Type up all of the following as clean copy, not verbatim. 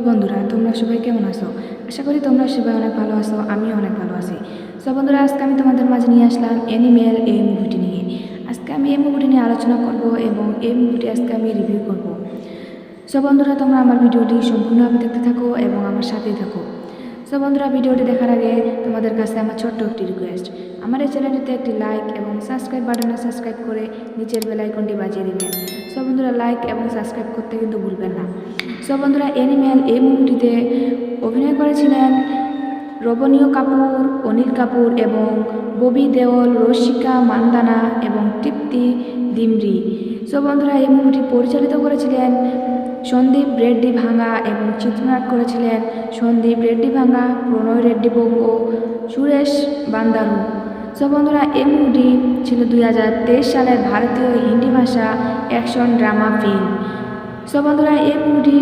Hello বন্ধুরা, তোমরা সবাই কেমন আছো? আশা করি তোমরা সবাই অনেক ভালো আছো। আমিও অনেক ভালো আছি। সো বন্ধুরা, আজকে আমি তোমাদের মাঝে নিয়ে আসলাম অ্যানিমেল এই মুভিটি নিয়ে। আজকে আমি এই মুভিটি নিয়ে আলোচনা করব এবং এই মুভিটি আজকে আমি রিভিউ করব। সো বন্ধুরা, তোমরা আমার ভিডিওটি সম্পূর্ণভাবে দেখতে থাকো এবং আমার সাথেই থাকো। সো বন্ধুরা, ভিডিওটি দেখার আগে তোমাদের কাছে আমার ছোট্ট একটি রিকোয়েস্ট, আমার এই চ্যানেলটিতে একটি লাইক এবং সাবস্ক্রাইব বাটনে সাবস্ক্রাইব করে নিচের বেল আইকনটি বাজিয়ে দেবেন। সো বন্ধুরা, লাইক এবং সাবস্ক্রাইব করতে কিন্তু ভুলবেন না। সো বন্ধুরা, অ্যানিমেল এই মুভিটিতে অভিনয় করেছিলেন রবনীয় কাপুর, অনিল কাপুর এবং ববি দেওল, রসিকা মান্দানা এবং তৃপ্তি ডিমরি। সো বন্ধুরা, এই মুভিটি পরিচালিত করেছিলেন সন্দীপ রেড্ডি ভাঙ্গা এবং চিত্রনাট্য করেছিলেন সন্দীপ রেড্ডি ভাঙ্গা, প্রণয় রেড্ডি বঙ্গ, সুরেশ বান্দারু। সো বন্ধুরা, এই মুভিটি ছিল 2023 সালের ভারতীয় হিন্দি ভাষা অ্যাকশন ড্রামা ফিল্ম। সো বন্ধুরা, এই মুভিটি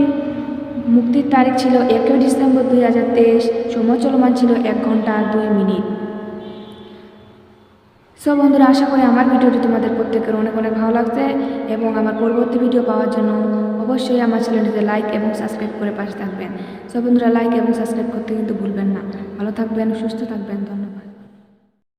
মুক্তির তারিখ ছিল 1 ডিসেম্বর 2023। সময় চলমান ছিল 1 ঘন্টা 2 মিনিট। সো বন্ধুরা, আশা করি আমার ভিডিওটি তোমাদের প্রত্যেকের অনেক অনেক ভালো লাগছে এবং আমার পরবর্তী ভিডিও পাওয়ার জন্য অবশ্যই আমার চ্যানেলটিতে লাইক এবং সাবস্ক্রাইব করে পাশে থাকবেন। সো বন্ধুরা, লাইক এবং সাবস্ক্রাইব করতে কিন্তু ভুলবেন না। ভালো থাকবেন, সুস্থ থাকবেন।